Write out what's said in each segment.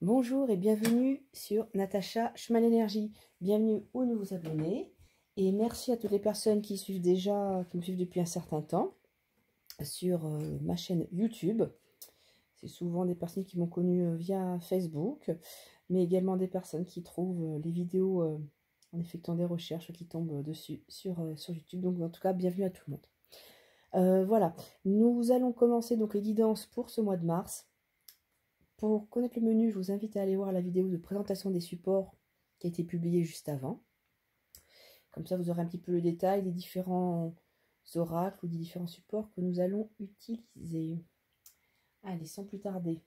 Bonjour et bienvenue sur Natacha Chemin d'énergie. Bienvenue aux nouveaux abonnés et merci à toutes les personnes qui suivent déjà, qui me suivent depuis un certain temps sur ma chaîne YouTube. C'est souvent des personnes qui m'ont connue via Facebook, mais également des personnes qui trouvent les vidéos en effectuant des recherches qui tombent dessus sur YouTube. Donc en tout cas, bienvenue à tout le monde. Voilà, nous allons commencer donc les guidances pour ce mois de mars. Pour connaître le menu, je vous invite à aller voir la vidéo de présentation des supports qui a été publiée juste avant. Comme ça, vous aurez un petit peu le détail des différents oracles ou des différents supports que nous allons utiliser. Allez, sans plus tarder,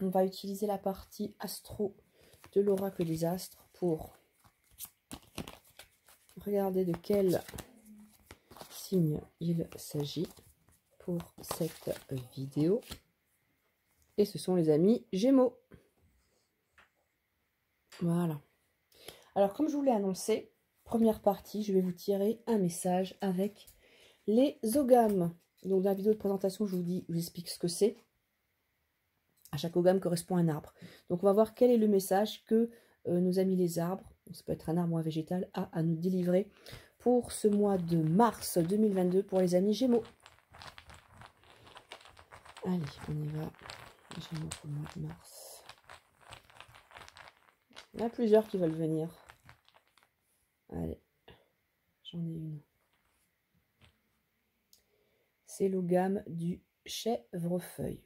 on va utiliser la partie astro de l'oracle des astres pour regarder de quel signe il s'agit pour cette vidéo. Et ce sont les amis Gémeaux. Voilà. Alors, comme je vous l'ai annoncé, première partie, je vais vous tirer un message avec les ogames. Donc, dans la vidéo de présentation, je vous explique ce que c'est. À chaque ogame correspond un arbre. Donc, on va voir quel est le message que nos amis les arbres, ça peut être un arbre ou un végétal, a à nous délivrer pour ce mois de mars 2022 pour les amis Gémeaux. Allez, on y va. Gémeaux pour le mois de mars. Il y en a plusieurs qui veulent venir. Allez, j'en ai une. C'est l'ogame du chèvrefeuille.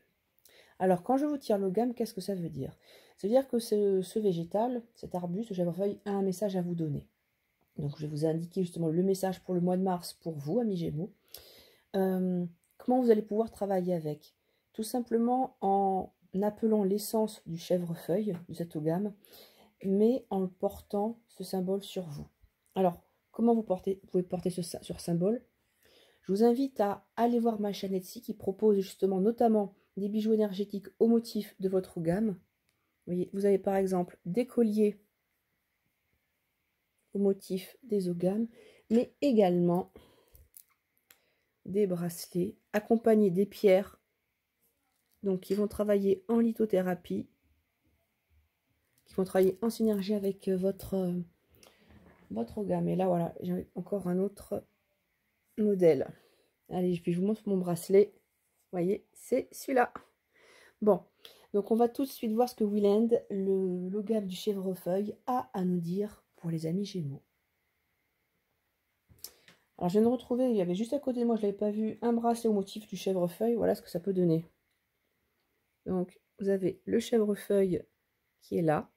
Alors, quand je vous tire l'ogame, qu'est-ce que ça veut dire? Ça veut dire que ce végétal, cet arbuste, ce chèvrefeuille, a un message à vous donner. Donc, je vais vous indiquer justement le message pour le mois de mars pour vous, amis Gémeaux. Comment vous allez pouvoir travailler avec? Tout simplement en appelant l'essence du chèvrefeuille, de cet ogame, mais en portant ce symbole sur vous. Alors, comment vous pouvez porter ce symbole? Je vous invite à aller voir ma chaîne Etsy qui propose justement notamment des bijoux énergétiques au motif de votre gamme. Vous voyez, vous avez par exemple des colliers au motif des ogames, mais également des bracelets accompagnés des pierres, donc qui vont travailler en lithothérapie, qui vont travailler en synergie avec votre gamme. Et là, voilà, j'ai encore un autre modèle. Allez, puis je vous montre mon bracelet. Vous voyez, c'est celui-là. Bon, donc on va tout de suite voir ce que Willand, l'ogame du chèvrefeuille, a à nous dire pour les amis Gémeaux. Alors je viens de retrouver, il y avait juste à côté de moi, je ne l'avais pas vu, un bracelet au motif du chèvrefeuille. Voilà ce que ça peut donner. Donc vous avez le chèvrefeuille qui est là,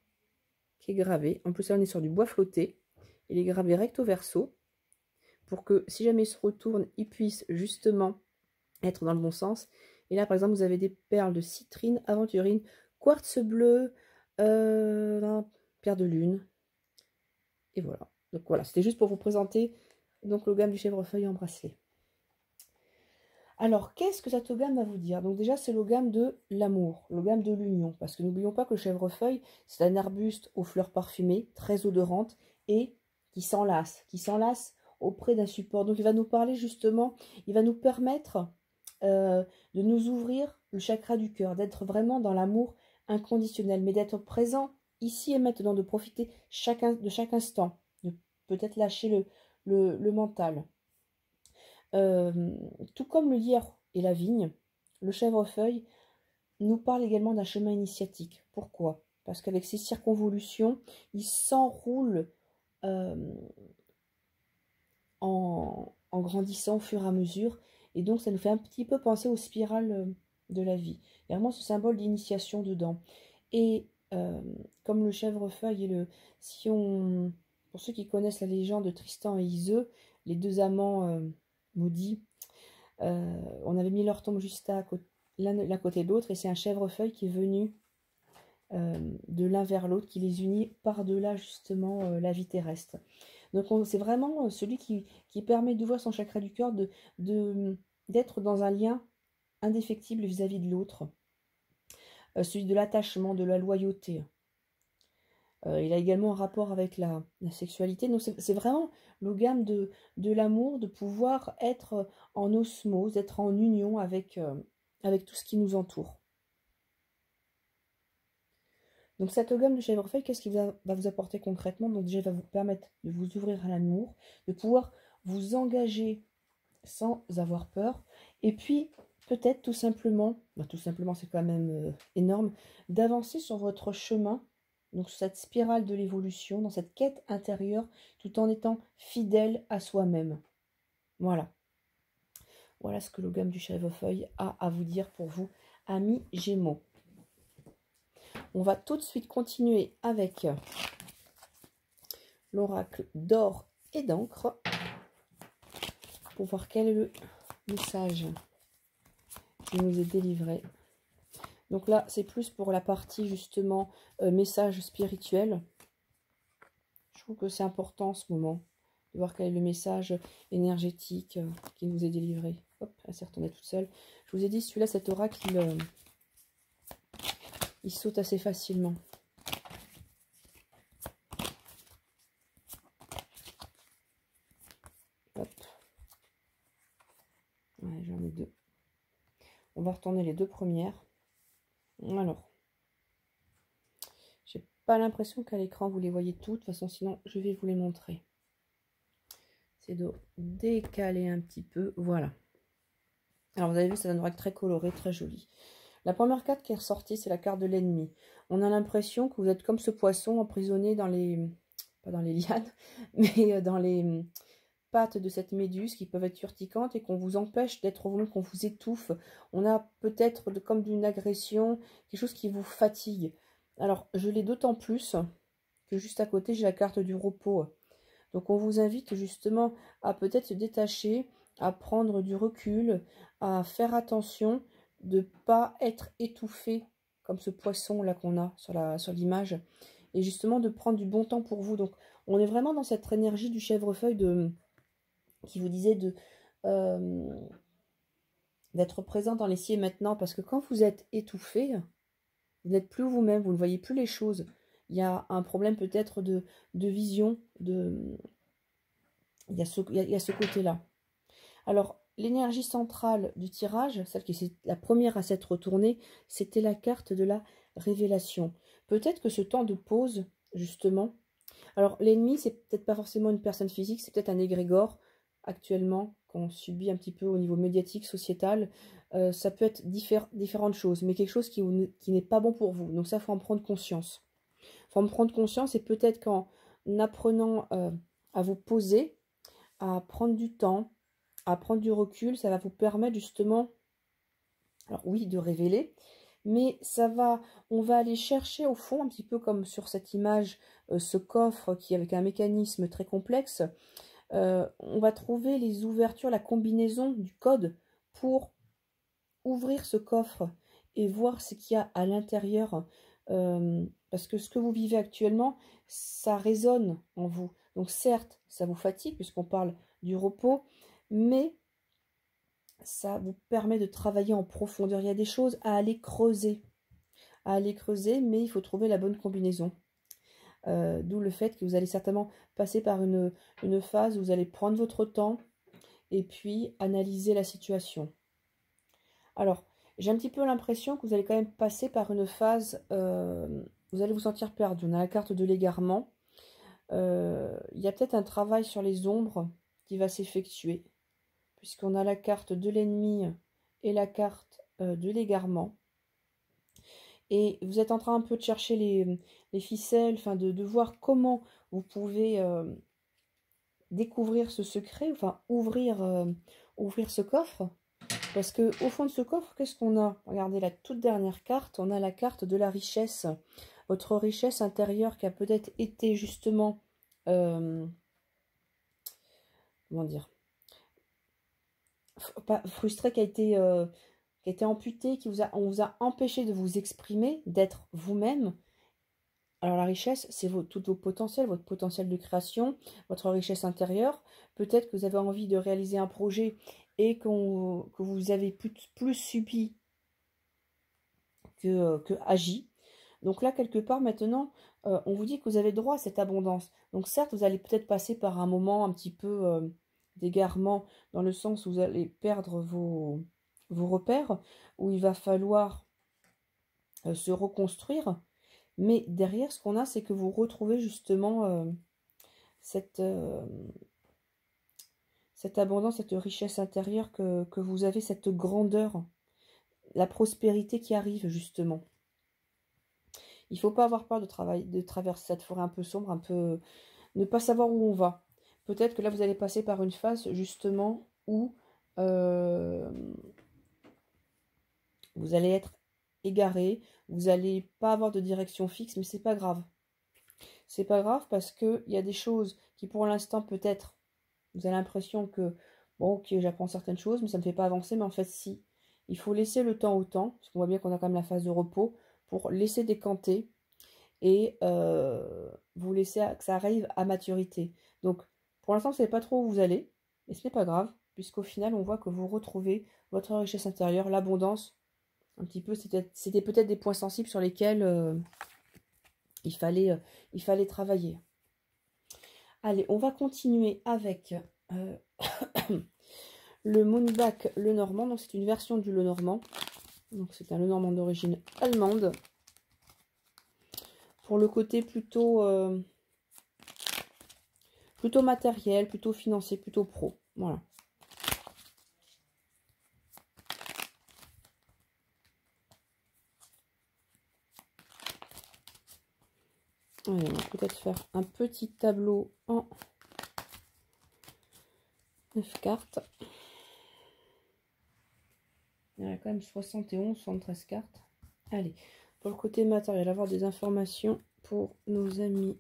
qui est gravé. En plus là on est sur du bois flotté. Il est gravé recto verso pour que si jamais il se retourne, il puisse justement être dans le bon sens. Et là par exemple vous avez des perles de citrine, aventurine, quartz bleu, pierre de lune. Et voilà. Donc voilà, c'était juste pour vous présenter donc l'ogame du chèvrefeuille en bracelet. Alors, qu'est-ce que cet ogame va vous dire? Donc déjà, c'est l'ogame de l'amour, l'ogame de l'union. Parce que n'oublions pas que le chèvrefeuille, c'est un arbuste aux fleurs parfumées, très odorantes, et qui s'enlace auprès d'un support. Donc il va nous parler justement, il va nous permettre de nous ouvrir le chakra du cœur, d'être vraiment dans l'amour inconditionnel, mais d'être présent ici et maintenant, de profiter de chaque instant, de peut-être lâcher le mental. Tout comme le lierre et la vigne, le chèvrefeuille nous parle également d'un chemin initiatique. Pourquoi? Parce qu'avec ses circonvolutions, il s'enroule en grandissant au fur et à mesure. Et donc, ça nous fait un petit peu penser aux spirales de la vie. Il y a vraiment ce symbole d'initiation dedans. Et comme le chèvrefeuille, pour ceux qui connaissent la légende de Tristan et Iseux, les deux amants maudits, on avait mis leur tombe juste l'un côté de l'autre, et c'est un chèvrefeuille qui est venu de l'un vers l'autre, qui les unit par-delà justement la vie terrestre. Donc c'est vraiment celui qui permet d'ouvrir son chakra du cœur, d'être dans un lien indéfectible vis-à-vis de l'autre, celui de l'attachement, de la loyauté. Il a également un rapport avec la sexualité. Donc c'est vraiment l'ogame de l'amour, de pouvoir être en osmose, être en union avec tout ce qui nous entoure. Donc cette gamme de chèvrefeuille, qu'est-ce qu'il va vous apporter concrètement? Donc déjà, il va vous permettre de vous ouvrir à l'amour, de pouvoir vous engager sans avoir peur. Et puis, peut-être tout simplement c'est quand même énorme, d'avancer sur votre chemin, donc cette spirale de l'évolution, dans cette quête intérieure, tout en étant fidèle à soi-même. Voilà. Voilà ce que le gamme du chèvrefeuille a à vous dire pour vous, amis Gémeaux. On va tout de suite continuer avec l'oracle d'or et d'encre pour voir quel est le message qui nous est délivré. Donc là, c'est plus pour la partie justement message spirituel. Je trouve que c'est important en ce moment de voir quel est le message énergétique qui nous est délivré. Hop, elle s'est retournée toute seule. Je vous ai dit, celui-là, cet oracle, il saute assez facilement. Hop. Ouais, j'en ai deux. On va retourner les deux premières. Alors, j'ai pas l'impression qu'à l'écran vous les voyez toutes. De toute façon, sinon je vais vous les montrer. C'est de décaler un petit peu. Voilà. Alors vous avez vu, c'est un oracle très coloré, très joli. La première carte qui est ressortie, c'est la carte de l'ennemi. On a l'impression que vous êtes comme ce poisson emprisonné dans les... pas dans les lianes, mais dans les pattes de cette méduse qui peuvent être urticantes et qu'on vous empêche d'être vous-même, qu'on vous étouffe. On a peut-être comme d'une agression, quelque chose qui vous fatigue. Alors, je l'ai d'autant plus que juste à côté, j'ai la carte du repos. Donc, on vous invite justement à peut-être se détacher, à prendre du recul, à faire attention de ne pas être étouffé comme ce poisson-là qu'on a sur l'image. Et justement, de prendre du bon temps pour vous. Donc, on est vraiment dans cette énergie du chèvrefeuille qui vous disait d'être présent dans l'ici et maintenant. Parce que quand vous êtes étouffé, vous n'êtes plus vous-même, vous ne voyez plus les choses. Il y a un problème peut-être de vision, il y a ce côté-là. Alors, l'énergie centrale du tirage, celle qui est la première à s'être retournée, c'était la carte de la révélation. Peut-être que ce temps de pause, justement... Alors, l'ennemi, c'est peut-être pas forcément une personne physique, c'est peut-être un égrégore, actuellement, qu'on subit un petit peu au niveau médiatique, sociétal. Ça peut être différentes choses, mais quelque chose qui n'est pas bon pour vous. Donc ça, il faut en prendre conscience. Il faut en prendre conscience et peut-être qu'en apprenant à vous poser, à prendre du temps, à prendre du recul, ça va vous permettre justement, alors oui, de révéler, mais on va aller chercher au fond, un petit peu comme sur cette image, ce coffre qui est avec un mécanisme très complexe. On va trouver les ouvertures, la combinaison du code pour ouvrir ce coffre et voir ce qu'il y a à l'intérieur. Parce que ce que vous vivez actuellement, ça résonne en vous. Donc certes, ça vous fatigue puisqu'on parle du repos, mais ça vous permet de travailler en profondeur. Il y a des choses à aller creuser, mais il faut trouver la bonne combinaison. D'où le fait que vous allez certainement passer par une phase où vous allez prendre votre temps et puis analyser la situation. Alors, j'ai un petit peu l'impression que vous allez quand même passer par une phase, vous allez vous sentir perdu. On a la carte de l'égarement. Il y a peut-être un travail sur les ombres qui va s'effectuer, puisqu'on a la carte de l'ennemi et la carte de l'égarement. Et vous êtes en train un peu de chercher les ficelles, enfin de voir comment vous pouvez découvrir ce secret, enfin ouvrir ce coffre. Parce que au fond de ce coffre, qu'est-ce qu'on a? Regardez la toute dernière carte, on a la carte de la richesse. Votre richesse intérieure qui a peut-être été justement, comment dire, pas frustrée, qui a été amputée, on vous a empêché de vous exprimer, d'être vous-même. Alors la richesse, c'est tous vos potentiels, votre potentiel de création, votre richesse intérieure. Peut-être que vous avez envie de réaliser un projet et que vous avez plus subi que agi. Donc là, quelque part, maintenant, on vous dit que vous avez droit à cette abondance. Donc certes, vous allez peut-être passer par un moment un petit peu d'égarement, dans le sens où vous allez perdre vos repères, où il va falloir se reconstruire. Mais derrière, ce qu'on a, c'est que vous retrouvez justement cette abondance, cette richesse intérieure que vous avez, cette grandeur, la prospérité qui arrive justement. Il ne faut pas avoir peur de traverser cette forêt un peu sombre, un peu ne pas savoir où on va. Peut-être que là, vous allez passer par une phase justement où vous allez être égaré, vous n'allez pas avoir de direction fixe, mais c'est pas grave. C'est pas grave parce qu'il y a des choses qui pour l'instant peut-être, vous avez l'impression que, bon ok, j'apprends certaines choses, mais ça ne me fait pas avancer, mais en fait si. Il faut laisser le temps au temps, parce qu'on voit bien qu'on a quand même la phase de repos, pour laisser décanter et vous laisser que ça arrive à maturité. Donc pour l'instant, vous ne savez pas trop où vous allez, et ce n'est pas grave, puisqu'au final, on voit que vous retrouvez votre richesse intérieure, l'abondance, un petit peu, c'était peut-être des points sensibles sur lesquels il fallait travailler. Allez, on va continuer avec le Moonbach Lenormand. Donc c'est une version du Lenormand. Donc c'est un Lenormand d'origine allemande. Pour le côté plutôt matériel, plutôt financier, plutôt pro. Voilà. Allez, on va peut-être faire un petit tableau en 9 cartes. Il y en a quand même 71, 73 cartes. Allez, pour le côté matériel, avoir des informations pour nos amis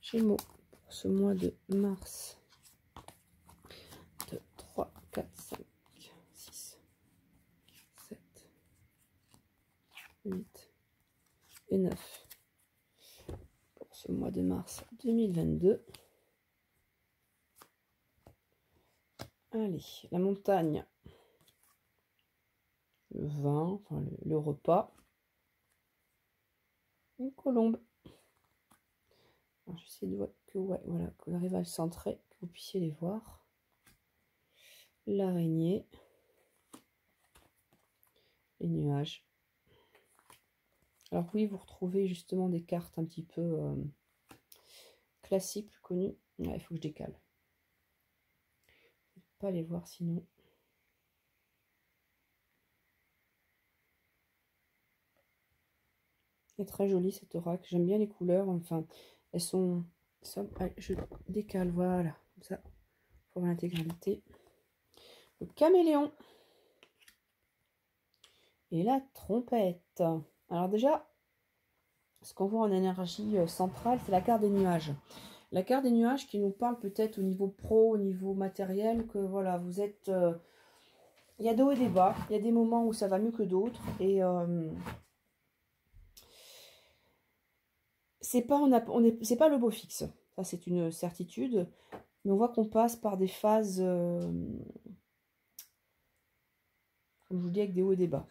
Gémeaux pour ce mois de mars. 2, 3, 4, 5, 6, 7, 8 et 9. Pour ce mois de mars 2022. Allez, la montagne. Le vin, enfin le repas. Une colombe. J'essaie de voir que, ouais, voilà, qu'on arrive à le centrer, que vous puissiez les voir. L'araignée. Les nuages. Alors oui, vous retrouvez justement des cartes un petit peu classiques, plus connues. Ouais, il faut que je décale. Je ne peux pas les voir sinon. C'est très joli cet oracle. J'aime bien les couleurs. Enfin, elles sont... Allez, je décale, voilà. Comme ça, pour l'intégralité. Le caméléon. Et la trompette. Alors déjà, ce qu'on voit en énergie centrale, c'est la carte des nuages. La carte des nuages qui nous parle peut-être au niveau pro, au niveau matériel, que voilà, vous êtes... il y a des hauts et des bas. Il y a des moments où ça va mieux que d'autres. Et c'est pas, c'est pas le beau fixe. Ça, c'est une certitude. Mais on voit qu'on passe par des phases, comme je vous dis, avec des hauts et des bas.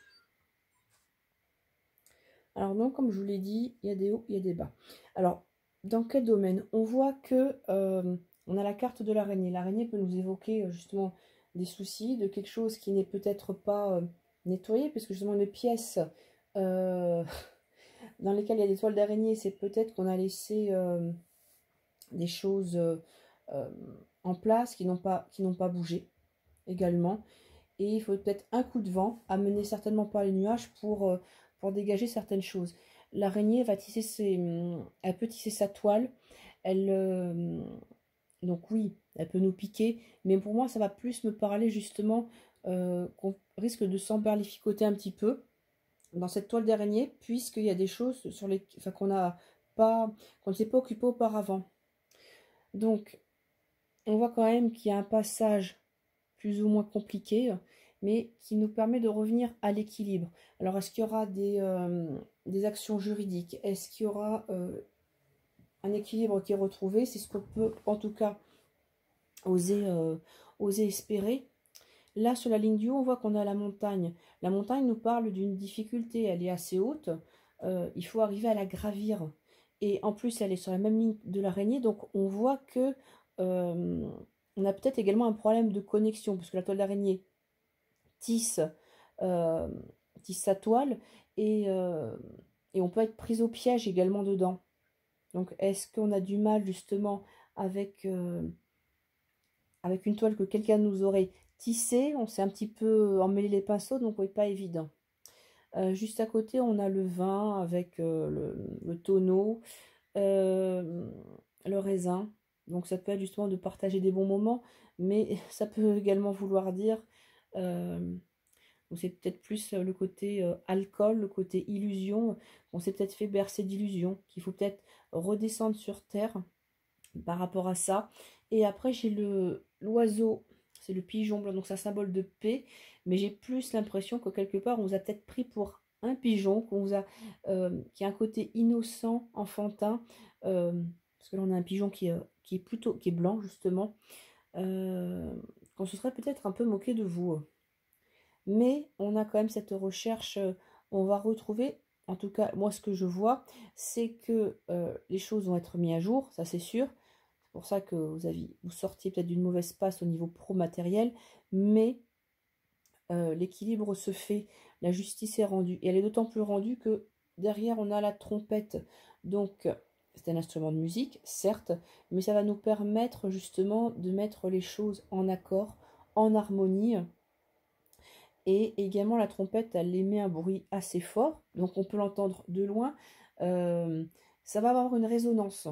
Alors donc, comme je vous l'ai dit, il y a des hauts, il y a des bas. Alors, dans quel domaine? On voit que on a la carte de l'araignée. L'araignée peut nous évoquer justement des soucis, de quelque chose qui n'est peut-être pas nettoyé, parce que justement une pièce dans laquelle il y a des toiles d'araignée, c'est peut-être qu'on a laissé des choses en place qui n'ont pas bougé également. Et il faut peut-être un coup de vent, amener certainement par les nuages pour dégager certaines choses. L'araignée va tisser elle peut tisser sa toile. Elle, donc oui, elle peut nous piquer, mais pour moi, ça va plus me parler justement qu'on risque de s'emberlificoter un petit peu dans cette toile d'araignée, puisqu'il y a des choses sur les, enfin, qu'on ne s'est pas occupé auparavant. Donc, on voit quand même qu'il y a un passage plus ou moins compliqué, mais qui nous permet de revenir à l'équilibre. Alors, est-ce qu'il y aura des actions juridiques? Est-ce qu'il y aura un équilibre qui est retrouvé? C'est ce qu'on peut, en tout cas, oser espérer. Là, sur la ligne du haut, on voit qu'on a la montagne. La montagne nous parle d'une difficulté. Elle est assez haute. Il faut arriver à la gravir. Et en plus, elle est sur la même ligne de l'araignée. Donc, on voit que on a peut-être également un problème de connexion, parce que la toile d'araignée tisse sa toile et Et on peut être pris au piège également dedans. Donc, est-ce qu'on a du mal justement avec une toile que quelqu'un nous aurait tissée? On s'est un petit peu emmêlé les pinceaux, donc oui, pas évident. Juste à côté, on a le vin avec le tonneau, le raisin. Donc ça peut être justement de partager des bons moments, mais ça peut également vouloir dire, c'est peut-être plus le côté alcool, le côté illusion. On s'est peut-être fait bercer d'illusions, qu'il faut peut-être redescendre sur terre par rapport à ça. Et après, j'ai l'oiseau, c'est le pigeon blanc, donc c'est un symbole de paix, mais j'ai plus l'impression que quelque part, on vous a peut-être pris pour un pigeon, qu'on vous a, qui a un côté innocent, enfantin, parce que là, on a un pigeon qui est blanc, justement, qu'on se serait peut-être un peu moqué de vous. Mais on a quand même cette recherche, on va retrouver, en tout cas, moi, ce que je vois, c'est que les choses vont être mises à jour, ça c'est sûr. C'est pour ça que vous sortiez peut-être d'une mauvaise passe au niveau pro-matériel, mais l'équilibre se fait, la justice est rendue. Et elle est d'autant plus rendue que derrière, on a la trompette. Donc, c'est un instrument de musique, certes, mais ça va nous permettre justement de mettre les choses en accord, en harmonie. Et également, la trompette, elle émet un bruit assez fort, donc on peut l'entendre de loin. Ça va avoir une résonance.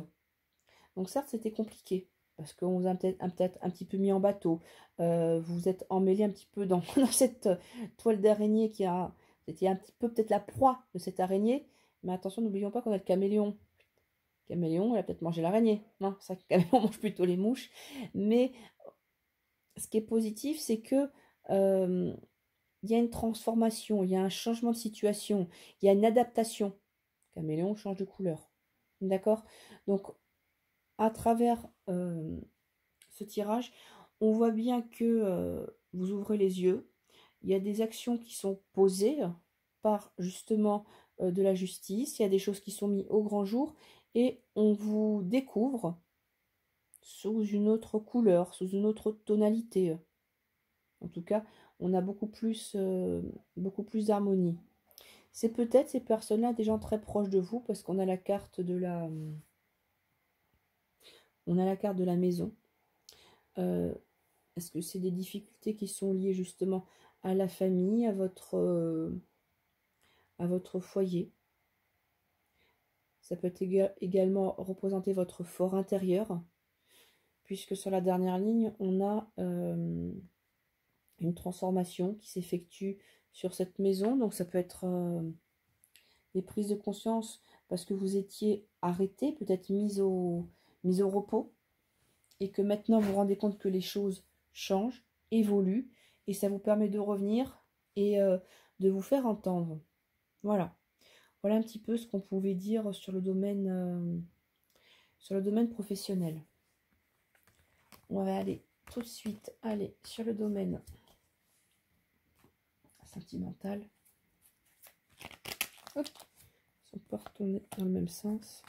Donc certes, c'était compliqué, parce qu'on vous a peut-être un petit peu mis en bateau. Vous êtes emmêlé un petit peu dans, dans cette toile d'araignée c'était un petit peu peut-être la proie de cette araignée. Mais attention, n'oublions pas qu'on a le caméléon. Le caméléon, elle a peut-être mangé l'araignée. Non, ça, le caméléon mange plutôt les mouches. Mais ce qui est positif, c'est que il y a une transformation, il y a un changement de situation, il y a une adaptation. Le caméléon change de couleur. D'accord? Donc, à travers ce tirage, on voit bien que vous ouvrez les yeux. Il y a des actions qui sont posées par justement de la justice. Il y a des choses qui sont mises au grand jour et on vous découvre sous une autre couleur, sous une autre tonalité. En tout cas, on a beaucoup plus d'harmonie. C'est peut-être ces personnes-là des gens très proches de vous parce qu'on a la carte de la maison. Est-ce que c'est des difficultés qui sont liées justement à la famille, à votre foyer? Ça peut également représenter votre fort intérieur, puisque sur la dernière ligne, on a une transformation qui s'effectue sur cette maison. Donc ça peut être des prises de conscience parce que vous étiez arrêté, peut-être mis au repos, et que maintenant vous vous rendez compte que les choses changent, évoluent, et ça vous permet de revenir et de vous faire entendre. Voilà. Voilà un petit peu ce qu'on pouvait dire sur le domaine professionnel. On va aller tout de suite sur le domaine sentimental. Hop, on peut retourner dans le même sens.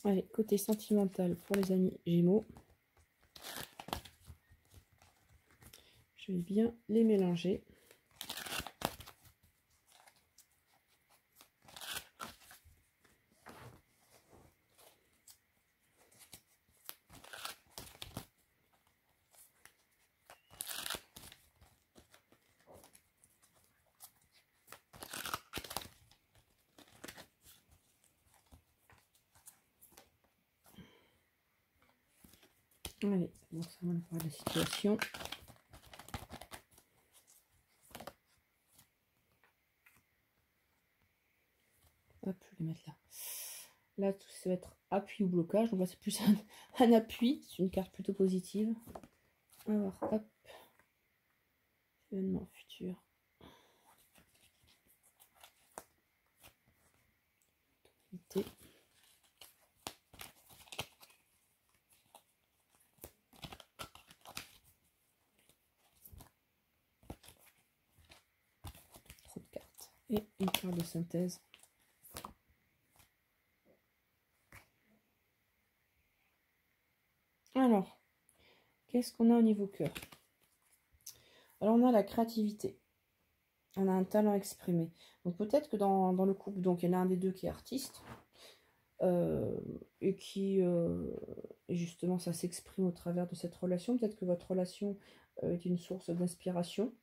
Allez, côté sentimental pour les amis Gémeaux. Je vais bien les mélanger. Allez, bon, ça va voir la situation. Hop, je vais les mettre là. Là, ça va être appui ou blocage. Donc là, c'est plus un appui. C'est une carte plutôt positive. Alors, hop. Événement futur. Tonalité. Trop de cartes. Et une carte de synthèse. Alors, qu'est-ce qu'on a au niveau cœur? Alors, on a la créativité. On a un talent exprimé. Donc, peut-être que dans le couple, donc il y en a un des deux qui est artiste. Et qui, et justement, ça s'exprime au travers de cette relation. Peut-être que votre relation est une source d'inspiration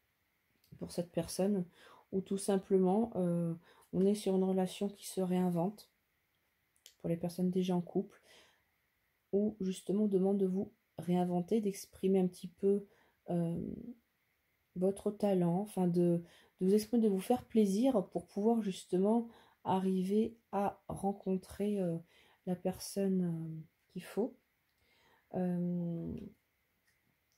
pour cette personne. Ou tout simplement, on est sur une relation qui se réinvente pour les personnes déjà en couple. Ou justement, on demande de vous réinventer, d'exprimer un petit peu votre talent, enfin de vous exprimer, de vous faire plaisir pour pouvoir justement arriver à rencontrer la personne qu'il faut. On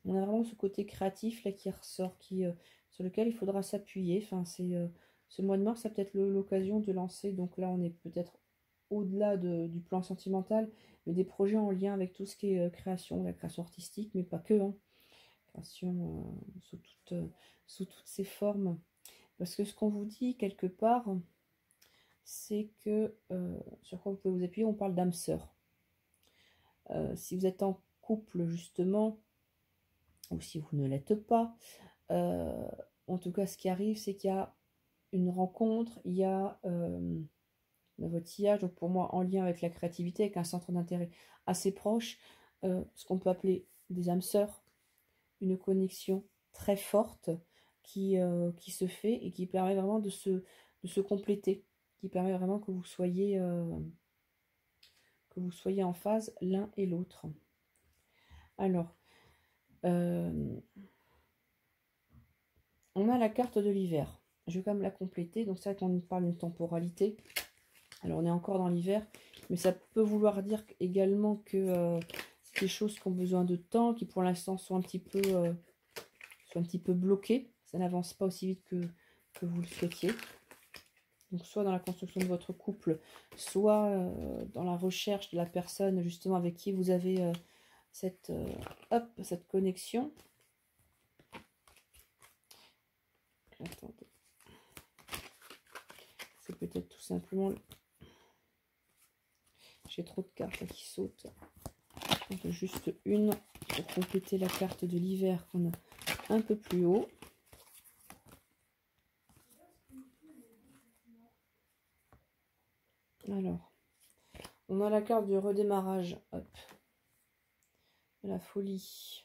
a vraiment ce côté créatif là qui ressort, sur lequel il faudra s'appuyer. Enfin, ce mois de mars, ça peut-être l'occasion de lancer. Donc là, on est peut-être au-delà du plan sentimental, mais des projets en lien avec tout ce qui est création, la création artistique, mais pas que, hein. Création sous toutes ses formes. Parce que ce qu'on vous dit quelque part, c'est que sur quoi vous pouvez vous appuyer, on parle d'âme sœur. Si vous êtes en couple justement, ou si vous ne l'êtes pas, en tout cas ce qui arrive, c'est qu'il y a une rencontre, il y a votre sillage, donc pour moi en lien avec la créativité, avec un centre d'intérêt assez proche, ce qu'on peut appeler des âmes sœurs, une connexion très forte qui se fait et qui permet vraiment de se compléter, qui permet vraiment que vous soyez en phase l'un et l'autre. Alors, on a la carte de l'hiver. Je vais quand même la compléter. Donc, c'est vrai qu'on parle d'une temporalité. Alors, on est encore dans l'hiver, mais ça peut vouloir dire également que c'est des choses qui ont besoin de temps, qui pour l'instant sont un petit peu bloquées. Ça n'avance pas aussi vite que vous le souhaitiez. Donc, soit dans la construction de votre couple, soit dans la recherche de la personne justement avec qui vous avez cette connexion. Attendez. C'est peut-être tout simplement... J'ai trop de cartes là, qui sautent. Donc, juste une pour compléter la carte de l'hiver qu'on a un peu plus haut. Alors, on a la carte du redémarrage. Hop. La folie.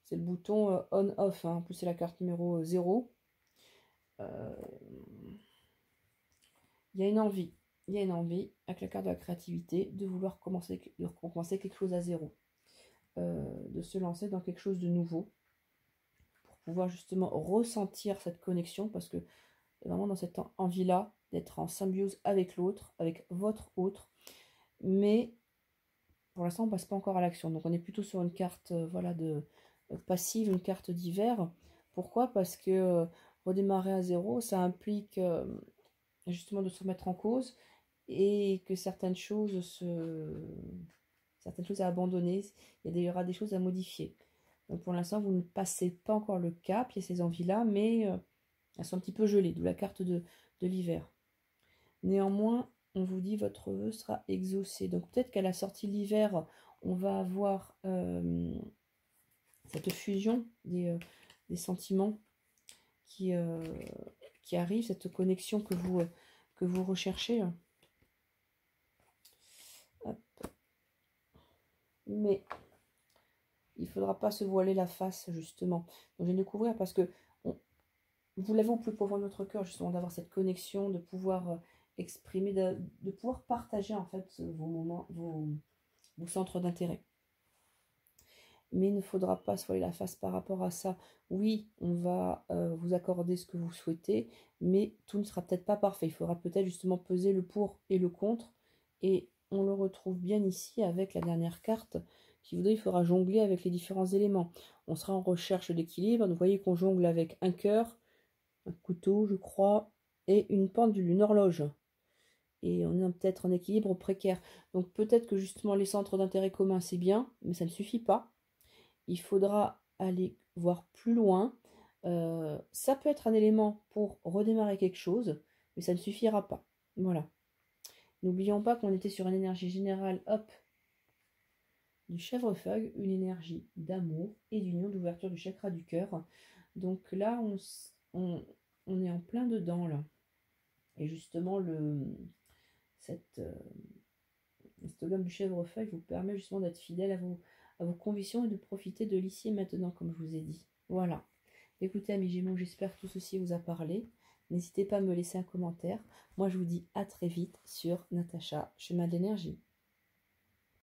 C'est le bouton on-off. Hein. En plus, c'est la carte numéro 0. Il y a une envie. Il y a une envie, avec la carte de la créativité, de vouloir commencer quelque chose à zéro. De se lancer dans quelque chose de nouveau. Pour pouvoir justement ressentir cette connexion. Parce que vraiment dans cette envie-là, d'être en symbiose avec l'autre, avec votre autre. Mais pour l'instant, on ne passe pas encore à l'action. Donc, on est plutôt sur une carte voilà, passive, une carte d'hiver. Pourquoi? Parce que redémarrer à zéro, ça implique justement de se remettre en cause et que certaines choses à abandonner. Il y aura des choses à modifier. Donc, pour l'instant, vous ne passez pas encore le cap. Il y a ces envies-là, mais elles sont un petit peu gelées, d'où la carte de l'hiver. Néanmoins, on vous dit votre vœu sera exaucé. Donc peut-être qu'à la sortie de l'hiver, on va avoir cette fusion des sentiments qui arrive, cette connexion que vous recherchez. Hop. Mais il ne faudra pas se voiler la face, justement. Donc je vais découvrir parce que vous l'avez au plus profond de notre cœur, justement, d'avoir cette connexion, de pouvoir exprimer, de pouvoir partager en fait vos moments, vos centres d'intérêt. Mais il ne faudra pas se voiler la face par rapport à ça. Oui, on va vous accorder ce que vous souhaitez, mais tout ne sera peut-être pas parfait. Il faudra peut-être justement peser le pour et le contre. Et on le retrouve bien ici avec la dernière carte qui vous dit qu'il faudra jongler avec les différents éléments. On sera en recherche d'équilibre. Vous voyez qu'on jongle avec un cœur, un couteau, je crois, et une pendule, une horloge. Et on est peut-être en équilibre précaire. Donc peut-être que justement les centres d'intérêt communs, c'est bien, mais ça ne suffit pas. Il faudra aller voir plus loin. Ça peut être un élément pour redémarrer quelque chose, mais ça ne suffira pas. Voilà. N'oublions pas qu'on était sur une énergie générale, hop, du chèvrefeuille une énergie d'amour et d'union, d'ouverture du chakra du cœur. Donc là, on est en plein dedans, là. Et justement, cette gomme du chèvrefeuille vous permet justement d'être fidèle à vos convictions et de profiter de l'ici et maintenant, comme je vous ai dit. Voilà. Écoutez, amis Gémeaux, j'espère que tout ceci vous a parlé. N'hésitez pas à me laisser un commentaire. Moi, je vous dis à très vite sur Natacha, chemin de l'énergie.